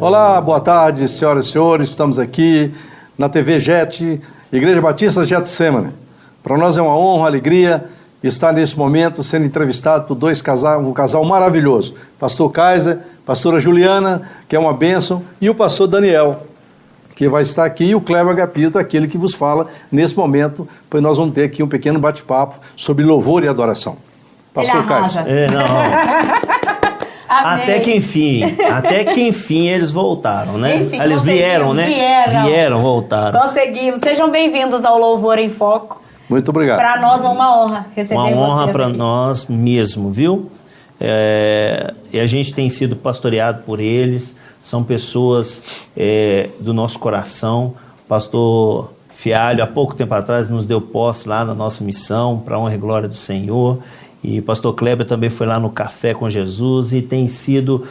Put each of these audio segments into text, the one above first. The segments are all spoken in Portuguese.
Olá, boa tarde, senhoras e senhores. Estamos aqui na TV Jet, Igreja Batista Getsemane. Para nós é uma honra, uma alegria estar nesse momento sendo entrevistado por um casal maravilhoso. Pastor Kaiser, pastora Juliana, que é uma bênção, e o pastor Daniel, que vai estar aqui, e o Kleber Agapito, aquele que vos fala nesse momento, pois nós vamos ter aqui um pequeno bate-papo sobre louvor e adoração. Pastor Kaiser. Até que enfim eles voltaram, né? Enfim, eles vieram, né? Voltaram. Conseguimos. Sejam bem-vindos ao Louvor em Foco. Muito obrigado. Para nós é uma honra receber vocês. Uma honra para nós mesmo, viu? E a gente tem sido pastoreado por eles, são pessoas do nosso coração. Pastor Fialho, há pouco tempo atrás, nos deu posse lá na nossa missão, para a honra e glória do Senhor. E pastor Kleber também foi lá no Café com Jesus e tem sido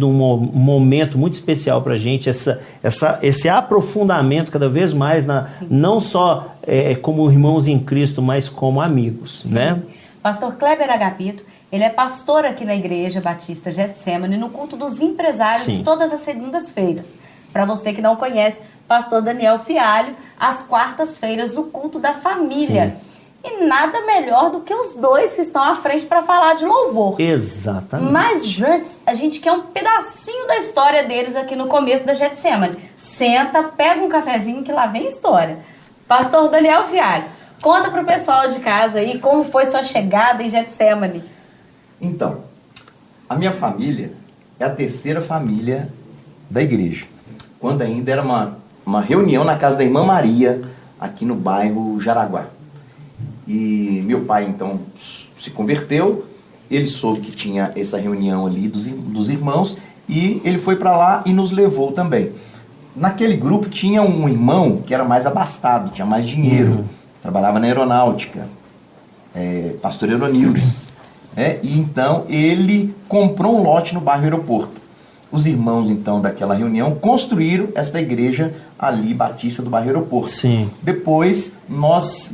um momento muito especial para a gente, esse aprofundamento cada vez mais, não só como irmãos em Cristo, mas como amigos. Sim. Né? Pastor Kleber Agapito, ele é pastor aqui na Igreja Batista Getsemane, no culto dos empresários, Sim. todas as segundas-feiras. Para você que não conhece, pastor Daniel Fialho, às quartas-feiras, no culto da família. Sim. E nada melhor do que os dois que estão à frente para falar de louvor. Exatamente. Mas antes, a gente quer um pedacinho da história deles aqui no começo da Getsemane. Senta, pega um cafezinho que lá vem história. Pastor Daniel Fialho, conta para o pessoal de casa aí como foi sua chegada em Getsemane. Então, a minha família é a terceira família da igreja. Quando ainda era uma reunião na casa da irmã Maria, aqui no bairro Jaraguá. E meu pai, então, se converteu, ele soube que tinha essa reunião ali dos irmãos, e ele foi para lá e nos levou também. Naquele grupo tinha um irmão que era mais abastado, tinha mais dinheiro, trabalhava na aeronáutica, pastor Euronildes. E então ele comprou um lote no bairro Aeroporto. Os irmãos, então, daquela reunião construíram esta igreja ali, Batista do bairro Aeroporto. Sim. Depois nós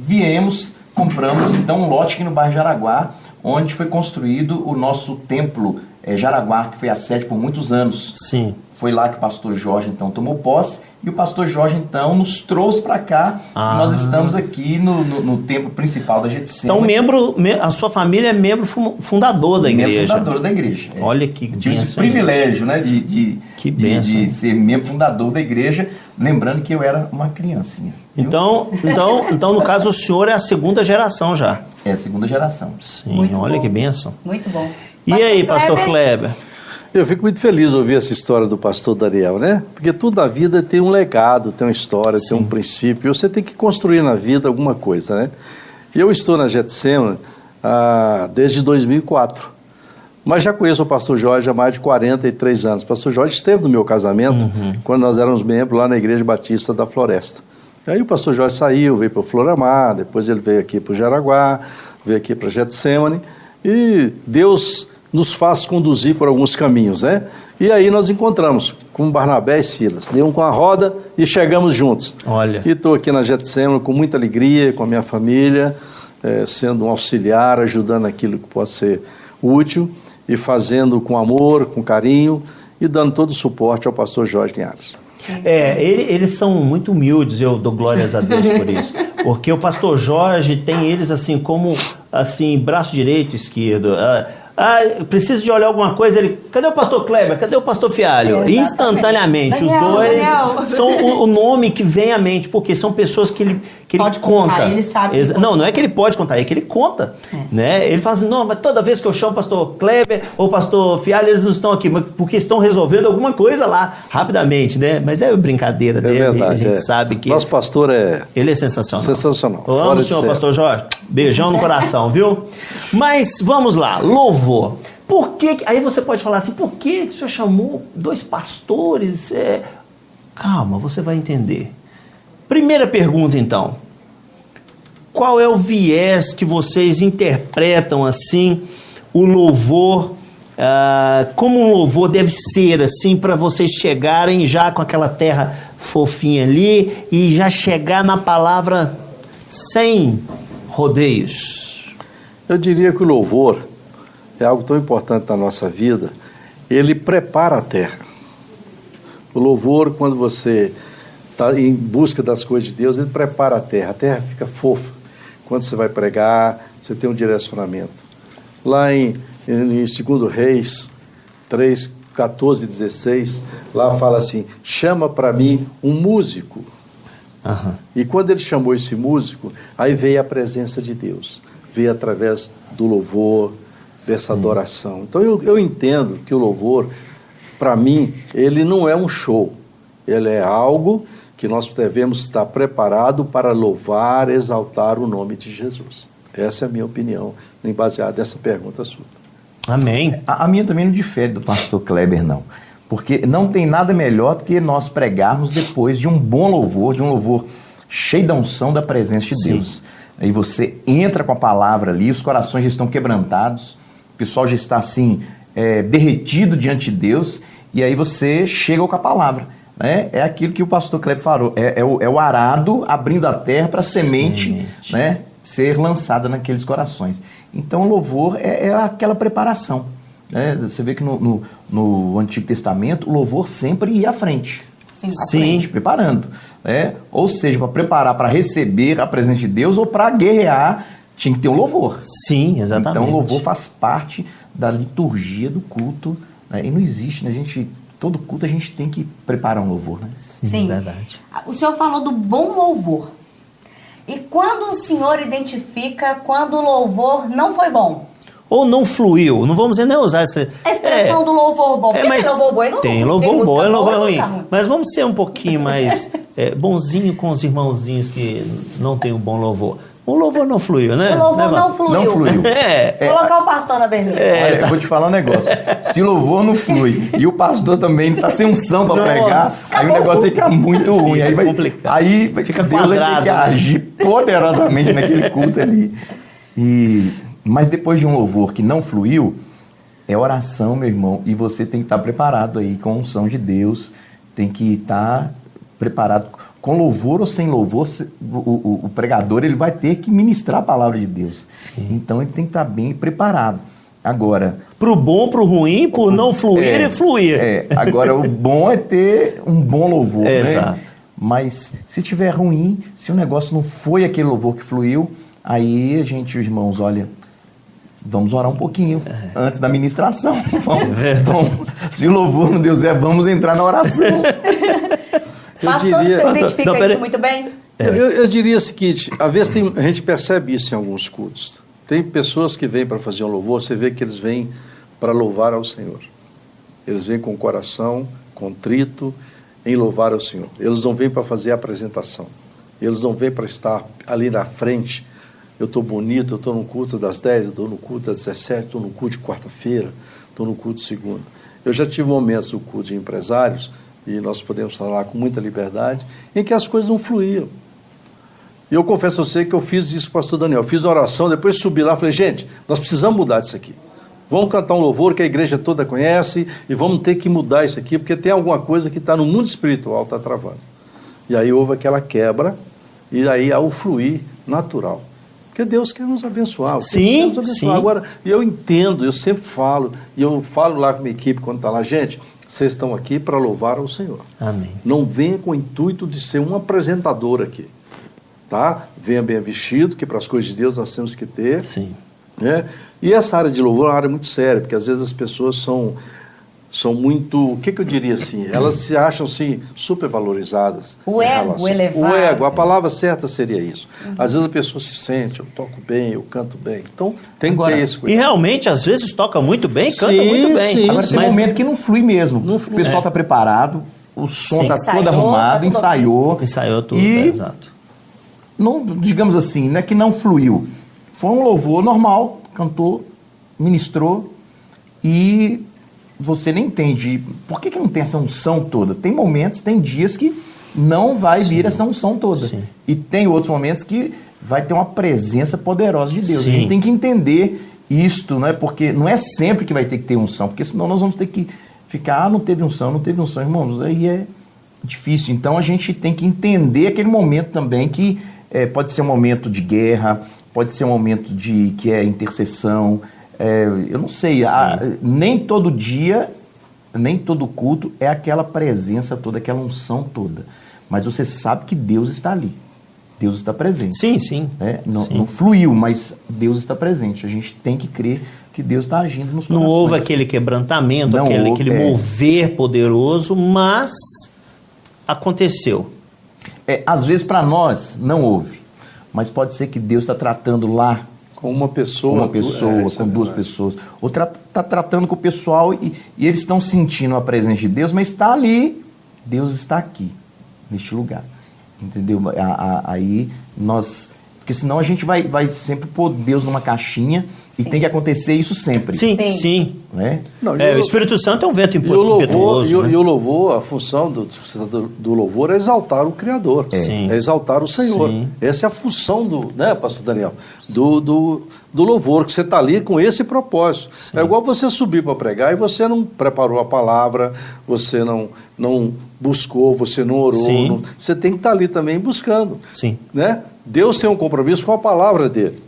compramos então um lote aqui no bairro Jaraguá, onde foi construído o nosso templo Jaraguá, que foi a sede por muitos anos. Sim. Foi lá que o pastor Jorge então tomou posse, e o pastor Jorge então nos trouxe para cá. Nós estamos aqui no templo principal da Getsemane. Então a sua família é membro fundador da igreja. Membro fundador da igreja. Olha que tive esse privilégio, né, de ser membro fundador da igreja, lembrando que eu era uma criancinha. Então, no caso, o senhor é a segunda geração já. É a segunda geração. Sim, muito olha bom. Que bênção. Muito bom. E aí, pastor Kleber? Eu fico muito feliz de ouvir essa história do pastor Daniel, né? Porque tudo na vida tem um legado, tem uma história, Sim. Tem um princípio. Você tem que construir na vida alguma coisa, né? E eu estou na Getsemane desde 2004. Mas já conheço o pastor Jorge há mais de 43 anos. O pastor Jorge esteve no meu casamento, quando nós éramos membros lá na Igreja Batista da Floresta. Aí o pastor Jorge saiu, veio para o Floramar, depois ele veio aqui para o Jaraguá, veio aqui para Getsemane, e Deus nos faz conduzir por alguns caminhos, né? E aí nós encontramos com Barnabé e Silas, deu um com a roda e chegamos juntos. Olha. E estou aqui na Getsemane com muita alegria, com a minha família, sendo um auxiliar, ajudando aquilo que pode ser útil, e fazendo com amor, com carinho, e dando todo o suporte ao pastor Jorge Linhares. Eles são muito humildes, eu dou glórias a Deus por isso, porque o pastor Jorge tem eles assim como braço direito e esquerdo. Preciso de olhar alguma coisa, cadê o pastor Kleber? Cadê o pastor Fialho? Instantaneamente, Daniel, os dois Daniel. são o nome que vem à mente, porque são pessoas que ele pode conta. Contar, ele sabe. Não é que ele pode contar, é que ele conta. Né? Ele fala assim, não, mas toda vez que eu chamo o pastor Kleber ou o pastor Fialho, eles não estão aqui, porque estão resolvendo alguma coisa lá, rapidamente, né? Mas é brincadeira dele, verdade, a gente sabe que... Nosso pastor ele é sensacional. Sensacional. Eu amo o senhor, pastor Jorge. Beijão no coração, viu? Mas vamos lá, louvor. Por que, aí você pode falar assim, por que o senhor chamou dois pastores? Calma, você vai entender. Primeira pergunta, então. Qual é o viés que vocês interpretam assim o louvor, como um louvor deve ser assim para vocês chegarem já com aquela terra fofinha ali e já chegar na palavra sem rodeios? Eu diria que o louvor é algo tão importante na nossa vida, ele prepara a terra. O louvor, quando você está em busca das coisas de Deus, ele prepara a terra fica fofa. Quando você vai pregar, você tem um direcionamento. Lá em 2 Reis 3, 14 e 16, lá fala assim, chama para mim um músico. E quando ele chamou esse músico, aí veio a presença de Deus, veio através do louvor, dessa adoração. Então eu entendo que o louvor, para mim, ele não é um show, ele é algo que nós devemos estar preparados para louvar, exaltar o nome de Jesus. Essa é a minha opinião, baseada nessa pergunta sua. Amém. A minha também não difere do pastor Kleber, não. Porque não tem nada melhor do que nós pregarmos depois de um bom louvor, de um louvor cheio da unção da presença de Deus. Aí você entra com a palavra ali, os corações já estão quebrantados, o pessoal já está assim, derretido diante de Deus, e aí você chega com a palavra. Né? É aquilo que o pastor Kleber falou, é o arado abrindo a terra para a semente, né, ser lançada naqueles corações. Então o louvor é aquela preparação. Né? Você vê que no Antigo Testamento o louvor sempre ia à frente. Sim. À frente, preparando. Né? Ou seja, para preparar para receber a presença de Deus ou para guerrear, tinha que ter um louvor. Sim, exatamente. Então o louvor faz parte da liturgia do culto. Né? E não existe, né? Todo culto a gente tem que preparar um louvor. Né? Sim. Verdade. O senhor falou do bom louvor. E quando o senhor identifica quando o louvor não foi bom? Ou não fluiu, não vamos nem usar essa... A expressão do louvor bom. Mas tem louvor bom e não tem ruim. louvor bom e louvor ruim. ruim. Mas vamos ser um pouquinho mais bonzinho com os irmãozinhos que não tem um bom louvor. O louvor não fluiu, né? O louvor não fluiu. Não fluiu. Colocar o pastor na berlinda. Olha, eu vou te falar um negócio. Se o louvor não flui e o pastor também está sem unção para pregar, aí o negócio fica muito ruim. Aí vai complicado. Aí Fica Deus vai ter quadrado, que né? agir poderosamente naquele culto ali. Mas depois de um louvor que não fluiu, é oração, meu irmão, e você tem que estar preparado aí com a unção de Deus, tem que estar preparado. Com louvor ou sem louvor, o pregador ele vai ter que ministrar a palavra de Deus. Sim. Então ele tem que estar bem preparado. Agora... Pro bom, pro ruim, por não fluir e fluir. Agora o bom é ter um bom louvor, né? Exato. Mas se tiver ruim, se o negócio não foi aquele louvor que fluiu, aí a gente, irmãos, olha... Vamos orar um pouquinho antes da ministração. Se o louvor não deu certo, vamos entrar na oração. Pastor, o senhor identifica isso muito bem? Eu diria o seguinte, às vezes a gente percebe isso em alguns cultos. Tem pessoas que vêm para fazer um louvor, você vê que eles vêm para louvar ao Senhor. Eles vêm com o coração contrito em louvar ao Senhor. Eles não vêm para fazer a apresentação. Eles não vêm para estar ali na frente. Eu estou bonito, eu estou no culto das 10, eu estou no culto das 17, estou no culto de quarta-feira, estou no culto de segunda. Eu já tive momentos do culto de empresários, e nós podemos falar com muita liberdade, em que as coisas não fluíam. E eu confesso a você que eu fiz isso com o pastor Daniel. Eu fiz a oração, depois subi lá e falei, gente, nós precisamos mudar isso aqui. Vamos cantar um louvor que a igreja toda conhece e vamos ter que mudar isso aqui, porque tem alguma coisa que está no mundo espiritual, está travando. E aí houve aquela quebra, e aí há o fluir natural. Porque Deus quer nos abençoar. Sim, sim. Agora, eu entendo, eu sempre falo, e eu falo lá com a minha equipe quando está lá, gente, vocês estão aqui para louvar ao Senhor. Amém. Não venha com o intuito de ser um apresentador aqui. Tá? Venha bem vestido, que para as coisas de Deus nós temos que ter. Sim. Né? E essa área de louvor é uma área muito séria, porque às vezes as pessoas são muito, o que eu diria assim, elas se acham assim, supervalorizadas. O ego elevado. O ego, a palavra certa seria isso. Às vezes a pessoa se sente, eu toco bem, eu canto bem. Então tem que ter esse E cuidado. realmente, às vezes, toca muito bem, canta Sim, muito bem. sim. Agora tem um momento que não flui mesmo. O pessoal está preparado, o som está Ensaiou, todo arrumado, tá tudo Ensaiou tudo, E exato. não, digamos assim, não é que não fluiu. Foi um louvor normal, cantou, ministrou e você nem entende. Por que não tem essa unção toda? Tem momentos, tem dias que não vai vir essa unção toda. Sim. E tem outros momentos que vai ter uma presença poderosa de Deus. Sim. A gente tem que entender isto, né? Porque não é sempre que vai ter que ter unção, porque senão nós vamos ter que ficar, não teve unção, irmãos, aí é difícil. Então a gente tem que entender aquele momento também que pode ser um momento de guerra, pode ser um momento que é intercessão, eu não sei, nem todo dia nem todo culto é aquela presença toda, aquela unção toda. Mas você sabe que Deus está ali. Deus está presente. Sim, sim. Né? Não, Sim. não fluiu, mas Deus está presente. A gente tem que crer que Deus está agindo nos corações. Não houve aquele quebrantamento, Não houve, aquele mover poderoso, mas aconteceu. Às vezes para nós não houve, mas pode ser que Deus está tratando lá Com uma pessoa. com duas pessoas. Ou está tratando com o pessoal e eles estão sentindo a presença de Deus, mas está ali. Deus está aqui, neste lugar. Entendeu? Aí nós... Porque senão a gente vai sempre pôr Deus numa caixinha e tem que acontecer isso sempre. Sim. Né? Não, O Espírito Santo é um vento E o impetuoso. louvor, né? e o louvor, a função do louvor é exaltar o Criador, Sim. é exaltar o Senhor. Sim. Essa é a função né, pastor Daniel, do louvor, que você está ali com esse propósito. Sim. É igual você subir para pregar e você não preparou a palavra, você não buscou, você não orou. Sim. Você tem que estar ali também buscando. Sim. Né? Deus tem um compromisso com a palavra dele.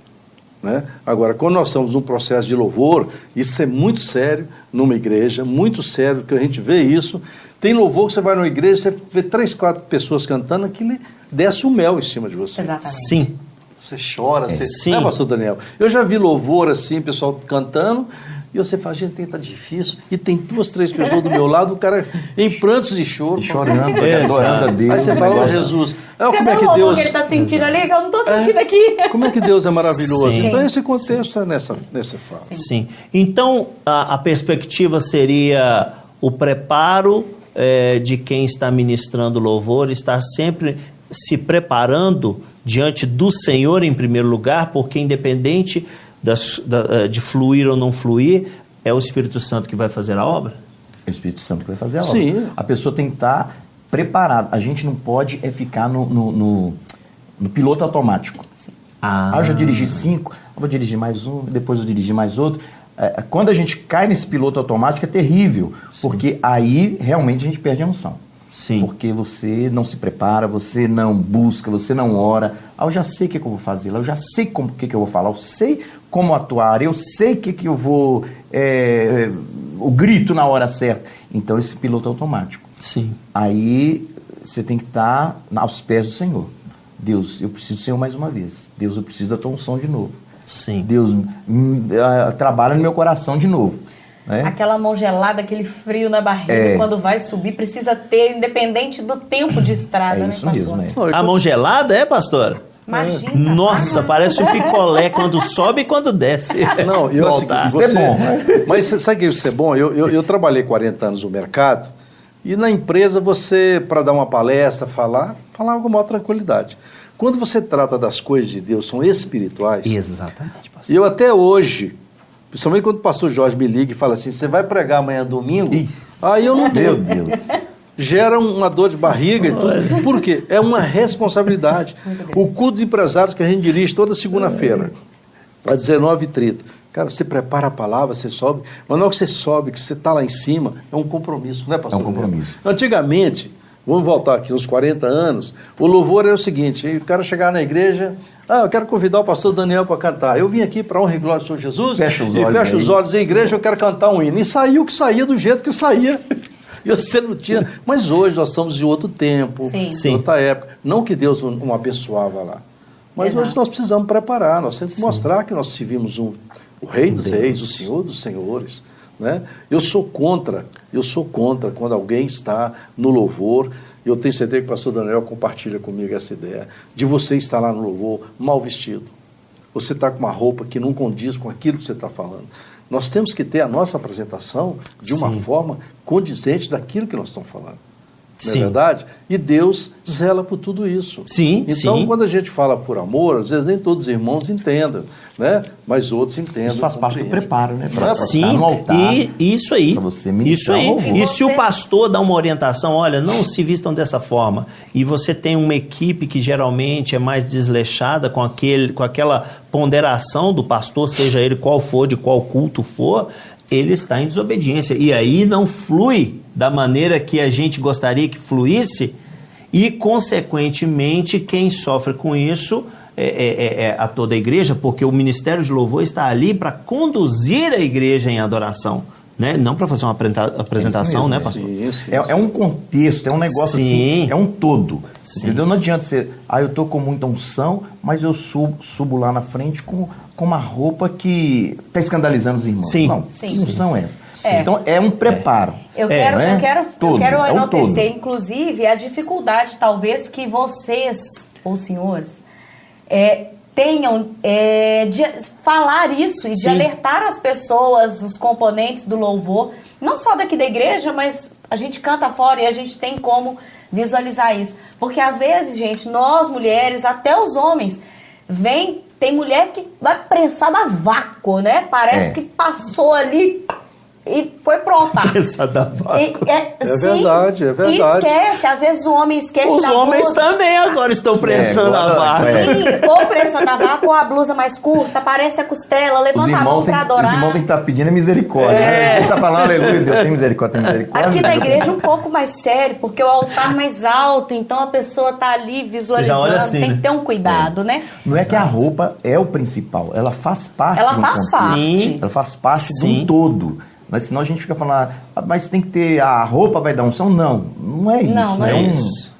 Né? Agora, quando nós estamos num processo de louvor, isso é muito sério numa igreja, muito sério, porque a gente vê isso. Tem louvor que você vai numa igreja, você vê 3, 4 pessoas cantando, aquilo desce o mel em cima de você. Exatamente. Sim. Você chora, Sim. Né, pastor Daniel? Eu já vi louvor assim, pessoal cantando, e você fala, gente, tá difícil, e tem 2, 3 pessoas do meu lado, o cara em prantos de choro. E chorando, É, adorando a Deus. Aí você fala, Jesus, como é que o Deus... que ele está sentindo ali, que eu não estou sentindo aqui. Como é que Deus é maravilhoso? Sim. Então esse contexto é nessa fala. Sim. Então, a perspectiva seria o preparo de quem está ministrando louvor, estar sempre se preparando diante do Senhor em primeiro lugar, porque independente de fluir ou não fluir, é o Espírito Santo que vai fazer a obra? É o Espírito Santo que vai fazer a obra. Sim. A pessoa tem que estar preparada. A gente não pode ficar no piloto automático. Eu já dirigi 5, eu vou dirigir mais um, depois eu dirigir mais outro. Quando a gente cai nesse piloto automático é terrível, porque aí realmente a gente perde a unção. Sim. Porque você não se prepara, você não busca, você não ora. Eu já sei o que eu vou fazer, eu já sei o que eu vou falar, eu sei como atuar, eu sei o que eu vou... o grito na hora certa. Então, esse piloto automático. Sim. Aí, você tem que estar aos pés do Senhor. Deus, eu preciso do Senhor mais uma vez. Deus, eu preciso da tua unção de novo. Sim. Deus, trabalha no meu coração de novo. Né? Aquela mão gelada, aquele frio na barriga, quando vai subir, precisa ter, independente do tempo de estrada, É isso né, pastor? mesmo, A mão gelada pastora? Imagina. Nossa, parece um picolé quando sobe e quando desce. Não, eu acho que Isso é bom. Mas sabe que isso é bom? Eu trabalhei 40 anos no mercado e na empresa você, para dar uma palestra, falava com maior tranquilidade. Quando você trata das coisas de Deus, são espirituais. Exatamente, pastor. E eu até hoje, principalmente quando o pastor Jorge me liga e fala assim, você vai pregar amanhã domingo? Isso. Aí eu não dou. Meu Deus. Gera uma dor de barriga e tudo. Por quê? É uma responsabilidade. O culto de empresários que a gente dirige toda segunda-feira, às 19h30. Cara, você prepara a palavra, você sobe, mas na hora que você sobe, que você está lá em cima, é um compromisso, né, pastor? É um compromisso. Antigamente, vamos voltar aqui uns 40 anos, o louvor era o seguinte, o cara chegava na igreja, eu quero convidar o pastor Daniel para cantar. Eu vim aqui para honra e glória do Senhor Jesus, Fecha os olhos em igreja, eu quero cantar um hino. E saiu o que saía do jeito que saía. E você não tinha. Mas hoje nós estamos em outro tempo, Sim. em outra época. Não que Deus não abençoava lá. Mas Exato. hoje nós precisamos preparar, nós temos que mostrar que nós servimos o Rei dos Reis, o Senhor dos Senhores. Né? Eu sou contra quando alguém está no louvor. Eu tenho certeza que o pastor Daniel compartilha comigo essa ideia, de você estar lá no louvor mal vestido. Você está com uma roupa que não condiz com aquilo que você está falando. Nós temos que ter a nossa apresentação de uma forma condizente daquilo que nós estamos falando. Não é Sim. verdade? E Deus zela por tudo isso. Sim, então, sim. quando a gente fala por amor, às vezes nem todos os irmãos entendem, né? Mas outros entendem. Isso faz parte do preparo, né? Pra Sim, estar no altar. e isso aí. Pra você Isso ministrar aí. o louvor. E se o pastor dá uma orientação, olha, não se vistam dessa forma, e você tem uma equipe que geralmente é mais desleixada com aquela ponderação do pastor, seja ele qual for, de qual culto for, ele está em desobediência. E aí não flui da maneira que a gente gostaria que fluísse, e, consequentemente, quem sofre com isso é a toda a igreja, porque o ministério de louvor está ali para conduzir a igreja em adoração. né? Não para fazer uma apresentação, mesmo, né, pastor? Isso. É um contexto, é um negócio Sim. assim, é um todo. Sim. Entendeu? Não adianta ser, eu tô com muita unção, mas eu subo lá na frente com uma roupa que tá escandalizando os irmãos. Sim. Não, Sim. que unção é essa? É. Então é um preparo. Eu É, quero, né? eu quero, Todo, eu quero é um enaltecer, todo. inclusive, a dificuldade, talvez, que vocês, ou senhores, tenham de falar isso e de Sim. alertar as pessoas, os componentes do louvor, não só daqui da igreja, mas a gente canta fora e a gente tem como visualizar isso. Porque às vezes, gente, nós mulheres, até os homens, tem mulher que vai prensada a vácuo, né? Parece que passou ali e foi pronta. Prensada a vácuo. verdade, é verdade. E esquece, às vezes o homem esquece Os da homens blusa. também agora estão prensando a agora- vácuo. Sim, ou prensando a vácuo, ou a blusa mais curta, parece a costela, Os levanta a mão irmãos, pra os adorar. irmãos têm que estar pedindo misericórdia. Né? A gente tá falando, aleluia, Deus tem misericórdia, tem misericórdia. Aqui na igreja um pouco mais sério, porque o altar mais alto, então a pessoa tá ali visualizando, olha assim, tem né? que ter um cuidado, né? Não é que a roupa é o principal, ela faz parte Ela de um faz contexto. parte. Sim. Ela faz parte de Sim. um todo. Mas senão a gente fica falando, mas tem que ter, a roupa vai dar unção? Não é isso. Não é um, isso.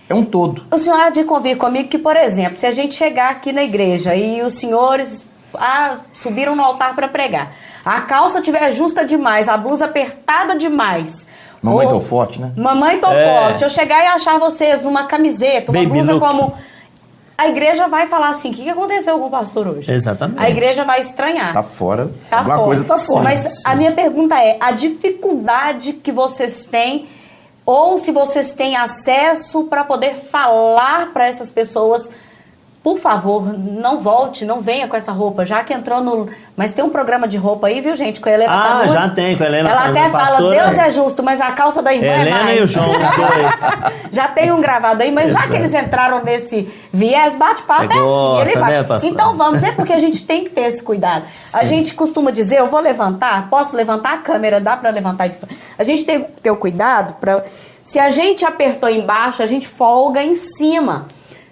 É um todo. O senhor há de convir comigo que, por exemplo, se a gente chegar aqui na igreja e os senhores subiram no altar para pregar, a calça tiver justa demais, a blusa apertada demais. Mamãe ou- tô forte, né? Mamãe tô forte. Eu chegar e achar vocês numa camiseta, uma Baby blusa look. como... A igreja vai falar assim, o que aconteceu com o pastor hoje? Exatamente. A igreja vai estranhar. Tá fora. Tá Alguma fora. coisa tá fora. Mas a minha pergunta é, a dificuldade que vocês têm, ou se vocês têm acesso para poder falar para essas pessoas, por favor, não volte, não venha com essa roupa, já que entrou no... Mas tem um programa de roupa aí, viu, gente? Com a Helena tá muito... Já tem, com a Helena. Ela até fala, pastora. Deus é justo, mas a calça da irmã é Helena mais. e o João, os dois. Já tem um gravado aí, mas já que eles entraram nesse viés, bate-papo Você é assim. gosta, Ele vai. né, pastor? Então vamos, é porque a gente tem que ter esse cuidado. A gente costuma dizer, eu vou levantar, posso levantar a câmera, dá pra levantar? A gente tem que ter o cuidado para... Se a gente apertou embaixo, a gente folga em cima.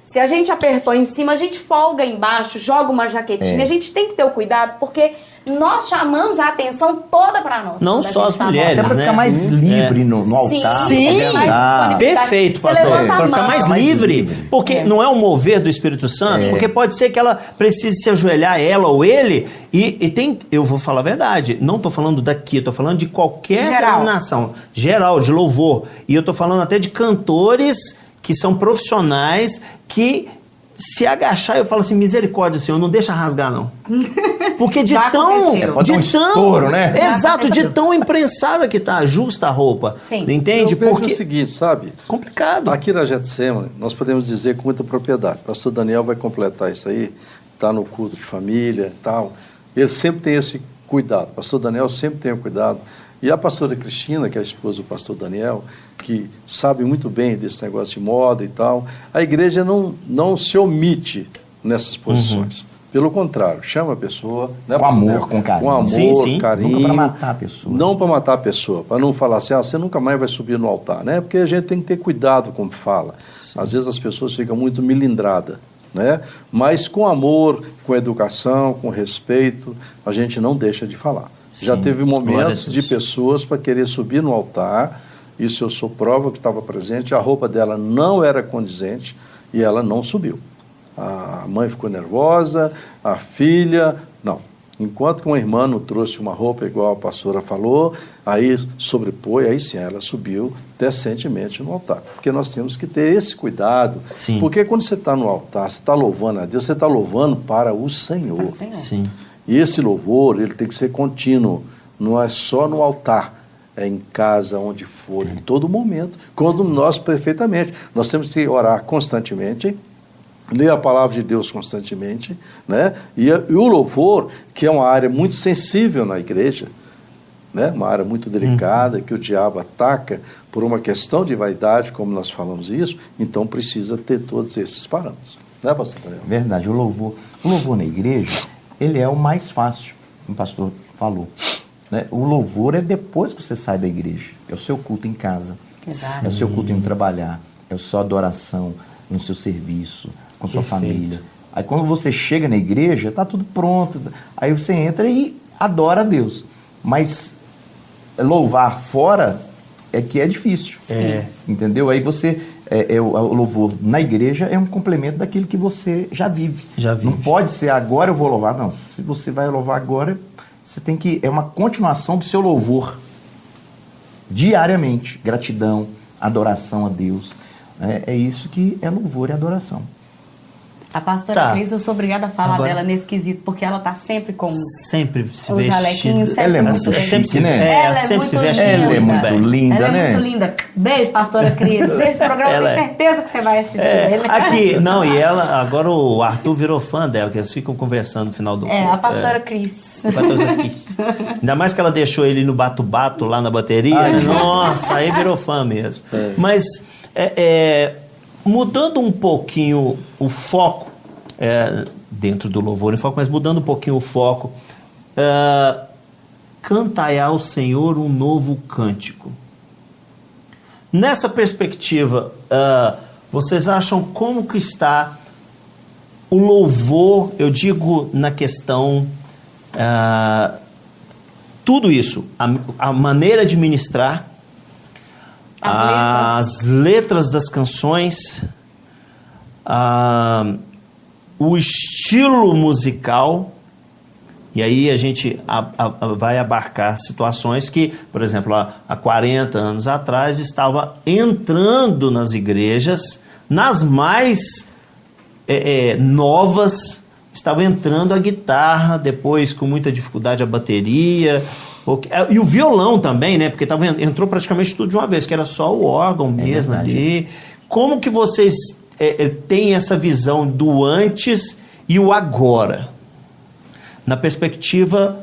Se a gente apertou em cima, a gente folga embaixo, joga uma jaquetinha. A gente tem que ter o cuidado, porque nós chamamos a atenção toda para nós. Não quando a só gente as tá no mulheres, Até pra altar. ficar mais livre no altar. Sim. pra poder mais andar. disponibilidade. Perfeito, Você pastor. levanta a Para ficar mão. mais Mais livre, livre. porque não é um mover do Espírito Santo, porque pode ser que ela precise se ajoelhar, ela ou ele, e tem, eu vou falar a verdade, não estou falando daqui, estou falando de qualquer Geral. denominação, geral, de louvor, e eu estou falando até de cantores que são profissionais, que se agachar, eu falo assim, misericórdia, Senhor, não deixa rasgar, não. Porque de Já tão... aconteceu. Pode dar um estouro, né? Exato, de tão imprensada que tá, justa a roupa. Sim. Entende? Eu vejo Porque... o seguinte, sabe? Complicado. Aqui na Getsemane, nós podemos dizer com muita propriedade. O pastor Daniel vai completar isso aí, está no culto de família e tal. Ele sempre tem esse cuidado. O pastor Daniel sempre tem o cuidado. E a pastora Cristina, que é a esposa do pastor Daniel, que sabe muito bem desse negócio de moda e tal, a igreja não se omite nessas posições. Pelo contrário, chama a pessoa... Né, Com pastor amor, Daniel? com carinho. Com amor, Sim, sim. carinho. Nunca pra matar a pessoa. Não para matar a pessoa, para não falar assim, você nunca mais vai subir no altar, né? Porque a gente tem que ter cuidado como fala. Às vezes as pessoas ficam muito milindradas, né? Mas com amor, com educação, com respeito, a gente não deixa de falar. Já Sim, teve glória a momentos Deus. de pessoas para querer subir no altar, isso eu sou prova que estava presente, a roupa dela não era condizente e ela não subiu. A mãe ficou nervosa, a filha, não. Enquanto que uma irmã não trouxe uma roupa igual a pastora falou, aí sobrepõe, aí sim, ela subiu decentemente no altar. Porque nós temos que ter esse cuidado. Sim. Porque quando você está no altar, você está louvando a Deus, você está louvando para o Senhor. Senhor. Sim. E esse louvor, ele tem que ser contínuo, não é só no altar, é em casa, onde for, em todo momento, quando nós perfeitamente. Nós temos que orar constantemente, ler a palavra de Deus constantemente, né? E o louvor, que é uma área muito sensível na igreja, né? Uma área muito delicada, que o diabo ataca por uma questão de vaidade, como nós falamos isso, então precisa ter todos esses parâmetros. Né, pastor Daniel? Verdade, o louvor na igreja, ele é o mais fácil, como o pastor falou. Né? O louvor é depois que você sai da igreja. É o seu culto em casa. Exato. É o seu culto em trabalhar. É a sua adoração no seu serviço, com sua Perfeito. família. Aí quando você chega na igreja, está tudo pronto. Aí você entra e adora a Deus. Mas louvar fora é que é difícil. Entendeu? Aí você... o louvor na igreja é um complemento daquilo que você já vive. Não pode ser agora eu vou louvar. Não, se você vai louvar agora, você tem que... É uma continuação do seu louvor. Diariamente. Gratidão, adoração a Deus. É isso que é louvor e adoração. A pastora Cris, eu sou obrigada a falar dela nesse quesito, porque ela tá sempre com sempre se o jalequinho, ela é muito chique, né? Ela é muito linda. Ela é muito linda, ela né? é muito linda. Beijo, pastora Cris. Esse programa eu tenho certeza que você vai assistir ele. Aqui, não, e ela, agora o Arthur virou fã dela, que eles ficam conversando no final do a pastora Cris. A pastora Cris. Ainda mais que ela deixou ele no bato-bato lá na bateria. Nossa, aí virou fã mesmo. Mas, mudando um pouquinho o foco, dentro do louvor em foco, mas mudando um pouquinho o foco, cantai ao Senhor um novo cântico. Nessa perspectiva, vocês acham como que está o louvor, eu digo na questão, tudo isso, a maneira de ministrar, as letras das canções, o estilo musical, e aí a gente vai abarcar situações que, por exemplo, há 40 anos atrás estava entrando nas igrejas, nas mais novas, estava entrando a guitarra, depois com muita dificuldade a bateria, e o violão também, né? Porque entrou praticamente tudo de uma vez, que era só o órgão mesmo ali. Como que vocês têm essa visão do antes e o agora? Na perspectiva,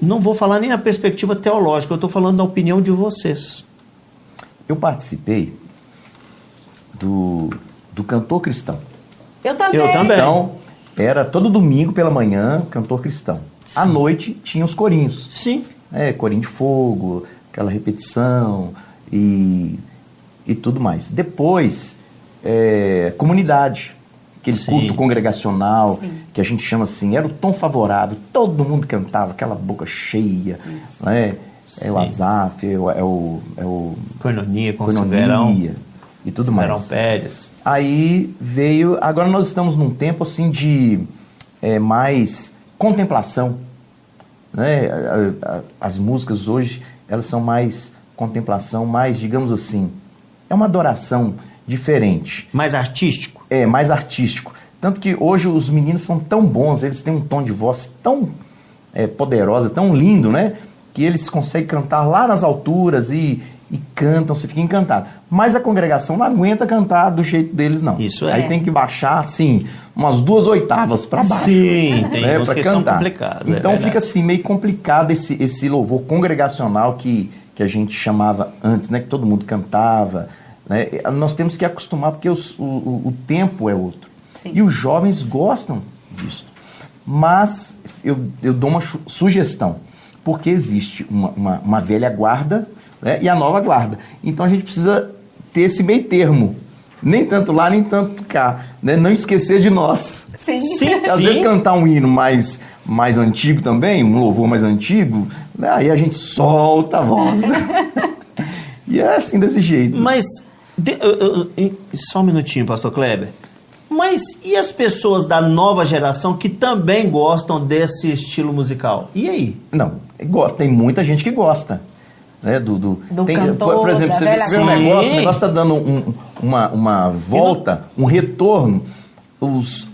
não vou falar nem na perspectiva teológica, eu estou falando da opinião de vocês. Eu participei do cantor cristão. Eu também. Então, era todo domingo pela manhã, cantor cristão. Sim. À noite, tinha os corinhos. Sim. Corinho de fogo, aquela repetição e tudo mais. Depois, comunidade, aquele culto congregacional, que a gente chama assim, era o tom favorável, todo mundo cantava, aquela boca cheia, né? O Azaf, é o Coinonia com o Silverão e tudo mais. Silverão Pérez. Aí veio, agora nós estamos num tempo assim de mais contemplação, né? As músicas hoje, elas são mais contemplação, mais, digamos assim, é uma adoração diferente. Mais artístico? Mais artístico. Tanto que hoje os meninos são tão bons, eles têm um tom de voz tão poderosa, tão lindo, né? Que eles conseguem cantar lá nas alturas e cantam, você fica encantado. Mas a congregação não aguenta cantar do jeito deles, não. Isso Aí tem que baixar, assim, umas 2 oitavas para baixo. Sim, tem umas que são complicadas. Então fica assim, meio complicado esse louvor congregacional que a gente chamava antes, né? Que todo mundo cantava, né? Nós temos que acostumar, porque o tempo é outro. Sim. E os jovens gostam disso. Mas eu dou uma sugestão, porque existe uma velha guarda, né, e a nova guarda. Então a gente precisa ter esse meio termo. Nem tanto lá, nem tanto cá. Né? Não esquecer de nós. Sim. Às vezes cantar um hino mais antigo também, um louvor mais antigo, né? Aí a gente solta a voz. E é assim, desse jeito. Mas, só um minutinho, pastor Kleber. Mas e as pessoas da nova geração que também gostam desse estilo musical? E aí? Não, tem muita gente que gosta. Né, cantor, por exemplo, você vê o negócio está dando uma volta, um retorno.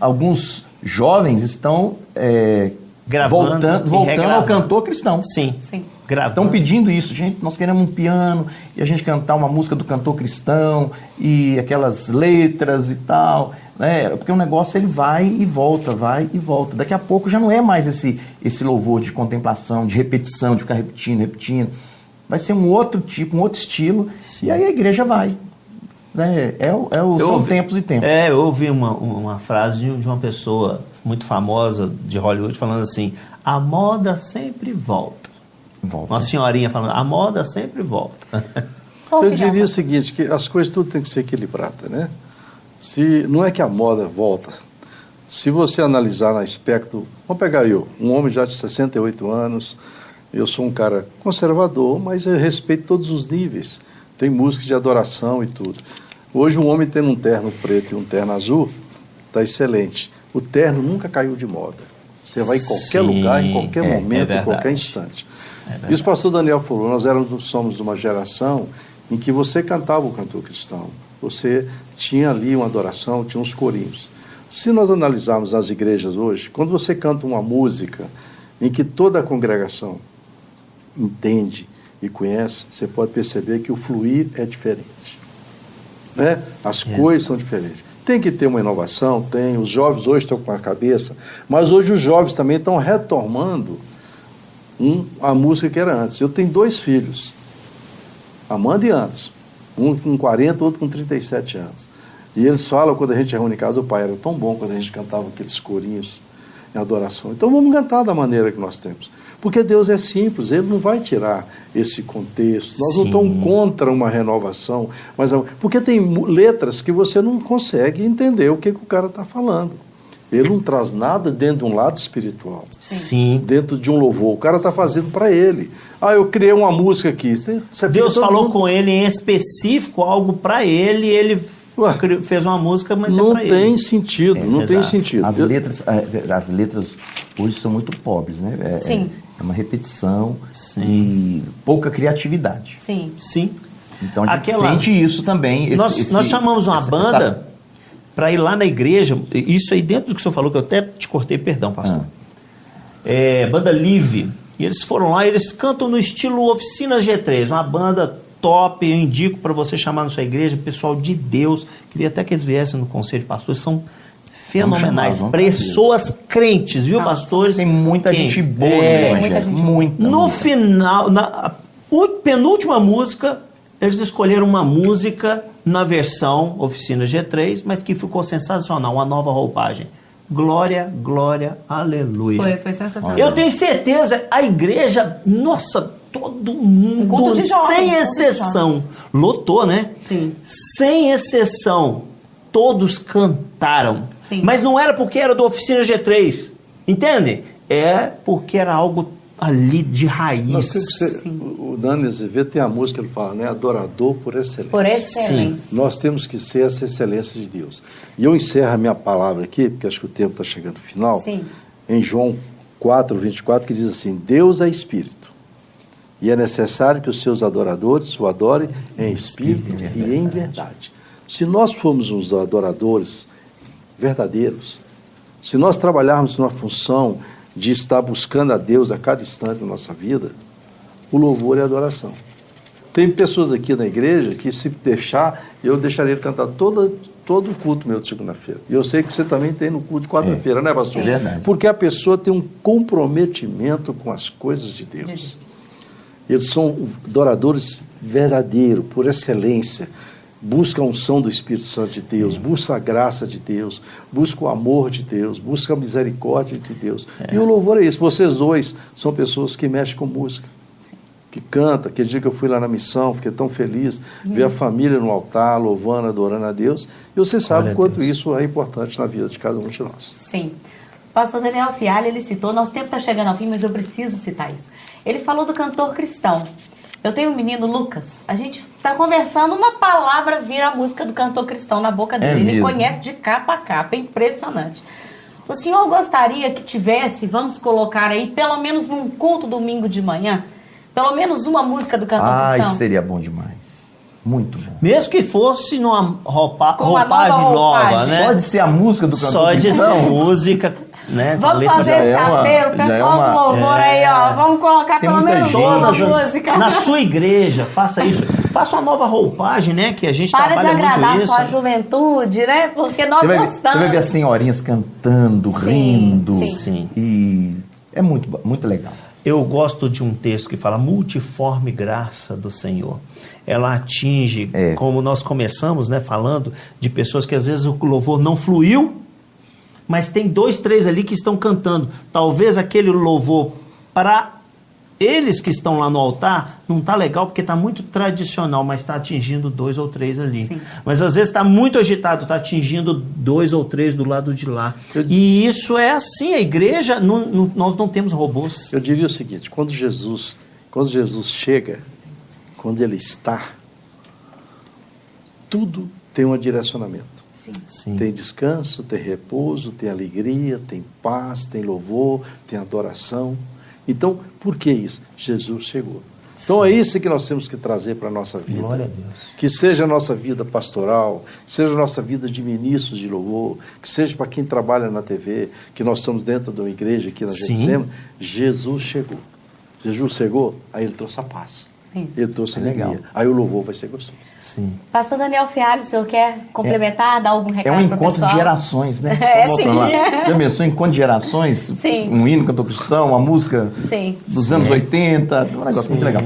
Alguns jovens estão voltando ao cantor cristão. Sim. Estão pedindo isso, gente, nós queremos um piano e a gente cantar uma música do cantor cristão e aquelas letras e tal, né? Porque o negócio ele vai e volta. Daqui a pouco já não é mais esse louvor de contemplação, de repetição, de ficar repetindo. Vai ser um outro tipo, um outro estilo. Sim. E aí a igreja vai. Né? São tempos e tempos. Eu ouvi uma frase de uma pessoa muito famosa de Hollywood falando assim: a moda sempre volta. Uma senhorinha falando: a moda sempre volta. Eu diria o seguinte, que as coisas tudo tem que ser equilibrada, né? Não é que a moda volta. Se você analisar no aspecto... Vamos pegar um homem já de 68 anos... Eu sou um cara conservador, mas eu respeito todos os níveis. Tem música de adoração e tudo. Hoje um homem tendo um terno preto e um terno azul, está excelente. O terno nunca caiu de moda. Você vai em qualquer lugar, em qualquer momento, em qualquer instante. E o pastor Daniel falou, nós somos uma geração em que você cantava o cantor cristão. Você tinha ali uma adoração, tinha uns corinhos. Se nós analisarmos as igrejas hoje, quando você canta uma música em que toda a congregação entende e conhece, você pode perceber que o fluir é diferente. Né? As coisas são diferentes. Tem que ter uma inovação, tem. Os jovens hoje estão com a cabeça, mas hoje os jovens também estão retomando a música que era antes. Eu tenho 2 filhos, Amanda e Anderson, um com 40, outro com 37 anos. E eles falam, quando a gente reúne em casa, o pai era tão bom quando a gente cantava aqueles corinhos em adoração. Então vamos cantar da maneira que nós temos. Porque Deus é simples, Ele não vai tirar esse contexto. Nós não estamos contra uma renovação, mas porque tem letras que você não consegue entender o que o cara está falando. Ele não traz nada dentro de um lado espiritual. Sim. Dentro de um louvor. O cara está fazendo para ele. Eu criei uma música aqui. Deus falou com ele em específico algo para ele, ele fez uma música, mas é para ele. Não tem sentido, não tem sentido. As letras hoje são muito pobres, né? Sim. É uma repetição e pouca criatividade. Sim. Sim. Então a gente sente isso também. Nós chamamos uma banda para ir lá na igreja, isso aí dentro do que o senhor falou, que eu até te cortei, perdão, pastor. Banda Live. E eles foram lá e eles cantam no estilo Oficina G3, uma banda top, eu indico para você chamar na sua igreja, pessoal de Deus. Queria até que eles viessem no conselho de pastores, são fenomenais, pessoas crentes, viu, pastores? Tem muita gente boa no evangelho, muita. No final, na penúltima música, eles escolheram uma música na versão Oficina G3, mas que ficou sensacional, uma nova roupagem. Glória, glória, aleluia. Foi sensacional. Eu tenho certeza, a igreja, nossa, todo mundo, sem exceção, lotou, né? Sim. Sem exceção, todos cantaram. Sim. Mas não era porque era do Oficina G3, entende? É porque era algo ali de raiz. O Dani Azevedo tem a música, ele fala, né? Adorador por excelência. Por excelência. Sim. Nós temos que ser essa excelência de Deus. E eu encerro a minha palavra aqui, porque acho que o tempo está chegando ao final, Sim. em João 4:24, que diz assim, Deus é Espírito, e é necessário que os seus adoradores o adorem em espírito e em verdade. Se nós formos uns adoradores verdadeiros, se nós trabalharmos numa função de estar buscando a Deus a cada instante da nossa vida, o louvor é a adoração. Tem pessoas aqui na igreja que, se deixar, eu deixaria ele cantar todo o culto meu de segunda-feira. E eu sei que você também tem no culto de quarta-feira, né, pastor? É verdade. Porque a pessoa tem um comprometimento com as coisas de Deus. Eles são adoradores verdadeiros, por excelência. Busca a unção do Espírito Santo de Deus, busca a graça de Deus, busca o amor de Deus, busca a misericórdia de Deus. E o louvor é isso. Vocês dois são pessoas que mexem com música, que cantam. Aquele dia que eu fui lá na missão, fiquei tão feliz, ver a família no altar, louvando, adorando a Deus. E você sabe o quanto isso é importante na vida de cada um de nós. Sim. O pastor Daniel Fialho, ele citou, nosso tempo está chegando ao fim, mas eu preciso citar isso. Ele falou do cantor cristão. Eu tenho um menino, Lucas, a gente está conversando, uma palavra vira a música do cantor cristão na boca dele. Ele conhece de capa a capa, é impressionante. O senhor gostaria que tivesse, vamos colocar aí, pelo menos num culto domingo de manhã, pelo menos uma música do cantor cristão? Isso seria bom demais. Muito bom. Mesmo que fosse numa Com uma roupagem nova, roupagem. né? Só de ser a música do cantor Só de ser cristão. música, né? Vamos fazer esse apelo, pessoal do louvor aí, ó. Vamos colocar Tem pelo muita menos gente. uma Todas música. na sua igreja, faça isso. Faça uma nova roupagem, né? Que a gente Para de trabalha agradar muito isso. só a juventude, né? Porque nós Você gostamos. vai ver as senhorinhas cantando, Sim, rindo. sim. E é muito, muito legal. Eu gosto de um texto que fala multiforme graça do Senhor. Ela atinge, como nós começamos, né, falando de pessoas que às vezes o louvor não fluiu, mas tem 2, 3 ali que estão cantando. Talvez aquele louvor para eles que estão lá no altar, não tá legal porque tá muito tradicional, mas está atingindo 2 ou 3 ali. Sim. Mas às vezes está muito agitado, está atingindo 2 ou 3 do lado de lá. E isso é assim, a igreja, nós não temos robôs. Eu diria o seguinte, quando Jesus chega, quando ele está, tudo tem um direcionamento. Sim. Tem descanso, tem repouso, tem alegria, tem paz, tem louvor, tem adoração. Então, por que isso? Jesus chegou. Então é isso que nós temos que trazer para a nossa vida. Glória a Deus. Que seja a nossa vida pastoral, que seja a nossa vida de ministros de louvor, que seja para quem trabalha na TV, que nós estamos dentro de uma igreja aqui na Getsemane. Jesus chegou. Jesus chegou, aí ele trouxe a paz. Isso. Ele trouxe a alegria. legal. Aí o louvor vai ser gostoso. Sim. Pastor Daniel Fialho, o senhor quer complementar, dar algum recado É um pro encontro pessoal? de gerações, né? É, Só mostrando sim. lá. Já pensou em encontro de gerações? Sim. Um hino cantor cristão, uma música Sim. dos anos 80, um negócio muito Sim. legal.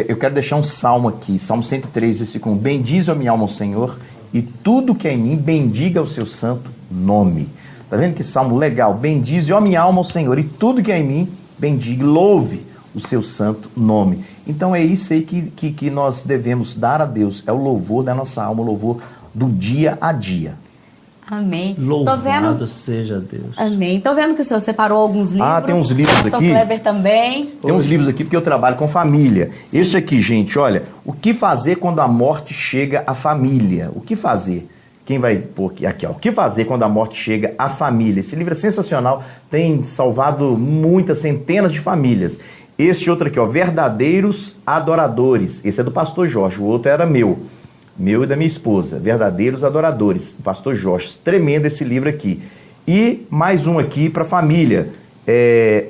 Eu quero deixar um salmo aqui, Salmo 103, versículo 1. Bendize a minha alma ao Senhor, e tudo que é em mim, bendiga o seu santo nome. Tá vendo que salmo legal? Bendize a minha alma ao Senhor, e tudo que é em mim, bendiga, louve o seu santo nome. Então é isso aí que nós devemos dar a Deus, é o louvor da nossa alma, o louvor do dia a dia. Amém. Louvado seja Deus. Amém. Tô vendo que o senhor separou alguns livros. Tem uns livros Pastor aqui. Kleber também. Tem uns livros aqui porque eu trabalho com família. Esse aqui, gente, olha, o que fazer quando a morte chega à família? O que fazer? Quem vai pôr aqui, ó. O que fazer quando a morte chega à família? Esse livro é sensacional, tem salvado muitas, centenas de famílias. Este outro aqui, ó, Verdadeiros Adoradores. Esse é do pastor Jorge, o outro era meu e da minha esposa, Verdadeiros Adoradores, do pastor Jorge. Tremendo esse livro aqui. E mais um aqui para família,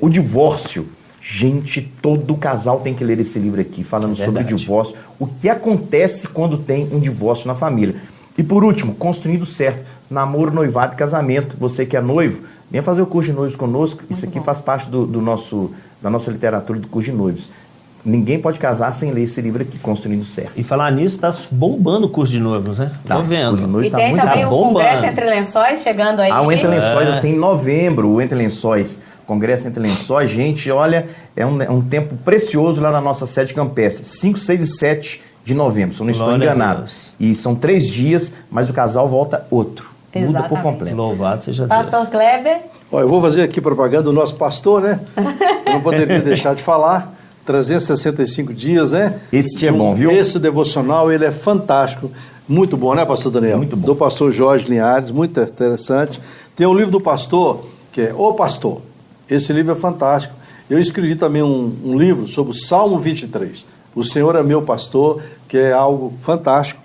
O Divórcio. Gente, todo casal tem que ler esse livro aqui, falando sobre o divórcio, o que acontece quando tem um divórcio na família. E por último, Construindo Certo, namoro, noivado e casamento. Você que é noivo, venha fazer o curso de noivos conosco. Isso aqui faz parte da nossa literatura do curso de noivos. Ninguém pode casar sem ler esse livro aqui, Construindo Certo. E falar nisso, tá bombando o curso de noivos, né? Tá, Tô vendo. o curso de noivos E tá tem muito também o bombando. Congresso Entre Lençóis chegando aí. o Entre Lençóis, assim, em novembro, o Entre Lençóis, Congresso Entre Lençóis, gente, olha, é um tempo precioso lá na nossa sede campestre, 5, 6 e 7 de novembro, se eu não estou Glória a enganado. Deus. E são 3 dias, mas o casal volta outro, muda por Exatamente. completo. Louvado seja Pastor Deus. Kleber. Ó, eu vou fazer aqui propaganda do nosso pastor, né? Eu não poderia deixar de falar. 365 dias, né? Esse é bom, viu? Esse devocional, ele é fantástico. Muito bom, né, pastor Daniel? Muito bom. Do pastor Jorge Linhares, muito interessante. Tem um livro do pastor, que é O Pastor. Esse livro é fantástico. Eu escrevi também um livro sobre o Salmo 23. O Senhor é meu pastor, que é algo fantástico.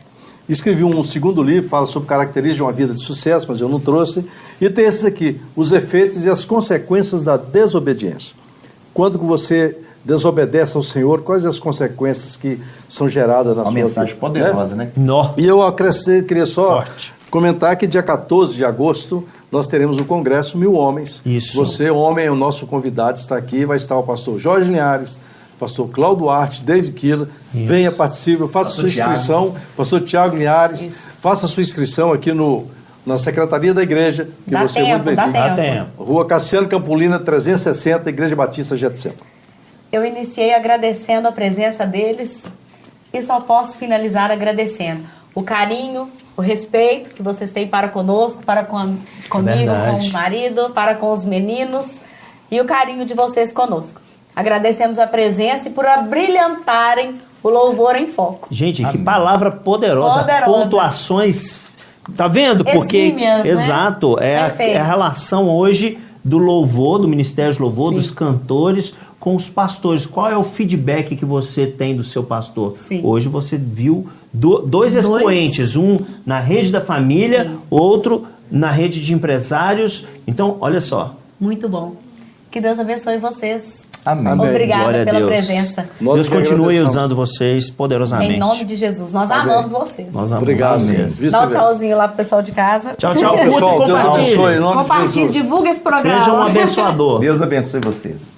Escrevi um segundo livro, fala sobre características de uma vida de sucesso, mas eu não trouxe. E tem esses aqui, os efeitos e as consequências da desobediência. Quando que você desobedece ao Senhor, quais as consequências que são geradas na sua vida? Uma mensagem poderosa, né? Nó. E eu queria só Forte. comentar que dia 14 de agosto nós teremos o Congresso 1000 Homens. Isso. Você, homem, é o nosso convidado, está aqui, vai estar o pastor Jorge Linhares, pastor Cláudio Duarte, David Killa. Venha, participe, faça sua inscrição. Pastor Tiago Linhares, faça sua inscrição aqui na Secretaria da Igreja, que Dá você é muito tempo, dá bem-vindo. Dá tempo. Rua Cassiano Campolina, 360, Igreja Batista Getsemane. Eu iniciei agradecendo a presença deles e só posso finalizar agradecendo o carinho, o respeito que vocês têm para conosco, para comigo, Verdade. com o marido, para com os meninos e o carinho de vocês conosco. Agradecemos a presença e por abrilhantarem o louvor em foco. Gente, que palavra poderosa. Poderosa. Pontuações. Tá vendo? Porque. Exímias, né? Exato. É Perfeito. a relação hoje do louvor, do Ministério de Louvor, Sim. dos cantores com os pastores. Qual é o feedback que você tem do seu pastor? Sim. Hoje você viu dois expoentes, um na rede da família, Sim. outro na rede de empresários. Então, olha só. Muito bom. Que Deus abençoe vocês. Amém. Amém. Obrigada Glória a pela Deus. presença. Nós Deus que continue agradecemos. usando vocês poderosamente. Em nome de Jesus. Nós Amém. amamos vocês. Nós amamos Obrigado, vocês. amém. Dá um Vice-versa. tchauzinho lá pro pessoal de casa. Tchau, tchau. Pessoal, Curta e Deus compartilhe. abençoe. Em nome de Compartilhe, Jesus. divulga esse programa. Seja um abençoador. Deus abençoe vocês.